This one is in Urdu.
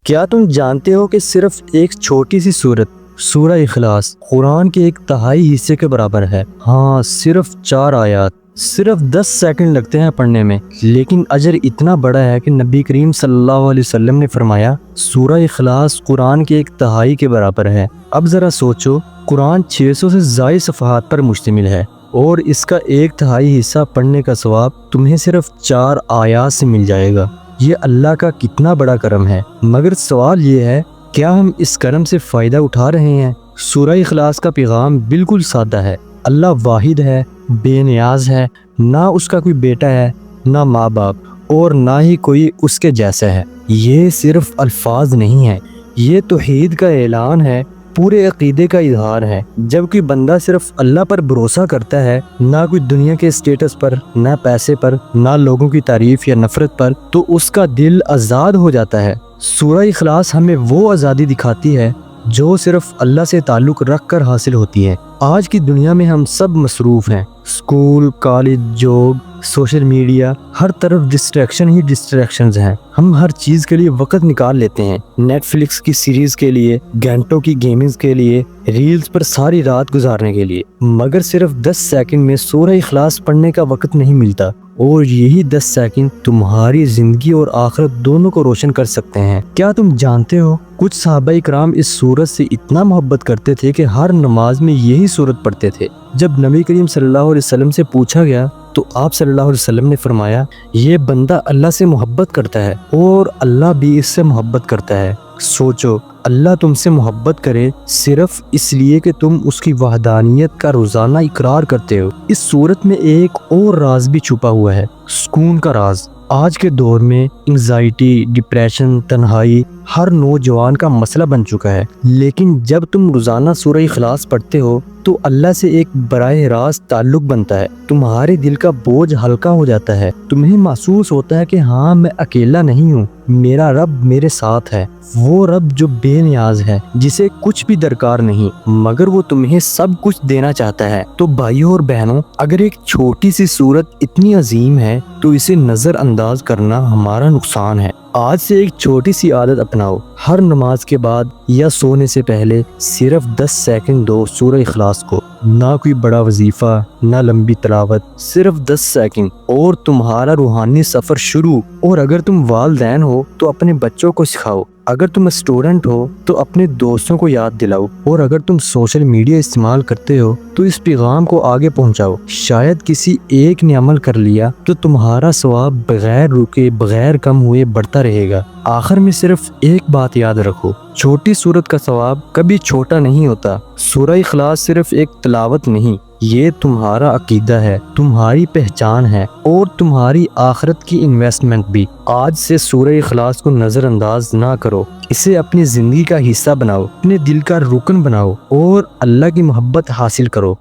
کیا تم جانتے ہو کہ صرف ایک چھوٹی سی سورت سورہ اخلاص قرآن کے 1/3 حصے کے برابر ہے؟ ہاں، صرف 4 آیات، صرف 10 سیکنڈ لگتے ہیں پڑھنے میں، لیکن اجر اتنا بڑا ہے کہ نبی کریم صلی اللہ علیہ وسلم نے فرمایا سورہ اخلاص قرآن کے 1/3 کے برابر ہے۔ اب ذرا سوچو، قرآن 600 سے زائد صفحات پر مشتمل ہے اور اس کا 1/3 حصہ پڑھنے کا ثواب تمہیں صرف 4 آیات سے مل جائے گا۔ یہ اللہ کا کتنا بڑا کرم ہے، مگر سوال یہ ہے کیا ہم اس کرم سے فائدہ اٹھا رہے ہیں؟ سورہ اخلاص کا پیغام بالکل سادہ ہے۔ اللہ واحد ہے، بے نیاز ہے، نہ اس کا کوئی بیٹا ہے، نہ ماں باپ، اور نہ ہی کوئی اس کے جیسا ہے۔ یہ صرف الفاظ نہیں ہے، یہ توحید کا اعلان ہے، پورے عقیدے کا اظہار ہے۔ جب کوئی بندہ صرف اللہ پر بھروسہ کرتا ہے، نہ کوئی دنیا کے اسٹیٹس پر، نہ پیسے پر، نہ لوگوں کی تعریف یا نفرت پر، تو اس کا دل آزاد ہو جاتا ہے۔ سورہ اخلاص ہمیں وہ آزادی دکھاتی ہے جو صرف اللہ سے تعلق رکھ کر حاصل ہوتی ہے۔ آج کی دنیا میں ہم سب مصروف ہیں، school, college, job, social media, ہر طرف ڈسٹریکشن ہی ڈسٹریکشنز ہیں۔ ہم ہر چیز کے لیے وقت نکال لیتے ہیں، نیٹ فلکس کی سیریز کے لیے، گھنٹوں کی گیمنگز کے لیے، ریلز پر ساری رات گزارنے کے لیے، مگر صرف 10 سیکنڈ میں سورہ اخلاص پڑھنے کا وقت نہیں ملتا، اور یہی 10 سیکنڈ تمہاری زندگی اور آخرت دونوں کو روشن کر سکتے ہیں۔ کیا تم جانتے ہو کچھ صحابہ کرام اس سورت سے اتنا محبت کرتے تھے کہ ہر نماز میں یہی سورت پڑھتے تھے۔ جب نبی کریم صلی اللہ علیہ وسلم سے پوچھا گیا تو آپ صلی اللہ علیہ وسلم نے فرمایا یہ بندہ اللہ سے محبت کرتا ہے اور اللہ بھی اس سے محبت کرتا ہے۔ سوچو، اللہ تم سے محبت کرے صرف اس لیے کہ تم اس کی وحدانیت کا روزانہ اقرار کرتے ہو۔ اس صورت میں ایک اور راز بھی چھپا ہوا ہے، سکون کا راز۔ آج کے دور میں انگزائٹی، ڈپریشن، تنہائی ہر نوجوان کا مسئلہ بن چکا ہے، لیکن جب تم روزانہ سورہ اخلاص پڑھتے ہو تو اللہ سے ایک براہ راست تعلق بنتا ہے، تمہارے دل کا بوجھ ہلکا ہو جاتا ہے، تمہیں محسوس ہوتا ہے کہ ہاں میں اکیلا نہیں ہوں، میرا رب میرے ساتھ ہے، وہ رب جو بے نیاز ہے، جسے کچھ بھی درکار نہیں، مگر وہ تمہیں سب کچھ دینا چاہتا ہے۔ تو بھائیوں اور بہنوں، اگر ایک چھوٹی سی صورت اتنی عظیم ہے تو اسے نظر انداز کرنا ہمارا نقصان ہے۔ آج سے ایک چھوٹی سی عادت اپناؤ، ہر نماز کے بعد یا سونے سے پہلے صرف 10 سیکنڈ دو سورہ اخلاص کو، نہ کوئی بڑا وظیفہ، نہ لمبی تلاوت، صرف 10 سیکنڈ اور تمہارا روحانی سفر شروع۔ اور اگر تم والدین ہو تو اپنے بچوں کو سکھاؤ، اگر تم اسٹوڈنٹ ہو تو اپنے دوستوں کو یاد دلاؤ، اور اگر تم سوشل میڈیا استعمال کرتے ہو تو اس پیغام کو آگے پہنچاؤ۔ شاید کسی ایک نے عمل کر لیا تو تمہارا ثواب بغیر رکے، بغیر کم ہوئے بڑھتا رہے گا۔ آخر میں صرف ایک بات یاد رکھو، چھوٹی صورت کا ثواب کبھی چھوٹا نہیں ہوتا۔ سورہ اخلاص صرف ایک تلاوت نہیں، یہ تمہارا عقیدہ ہے، تمہاری پہچان ہے، اور تمہاری آخرت کی انویسٹمنٹ بھی۔ آج سے سورہ اخلاص کو نظر انداز نہ کرو، اسے اپنی زندگی کا حصہ بناؤ، اپنے دل کا رکن بناؤ، اور اللہ کی محبت حاصل کرو۔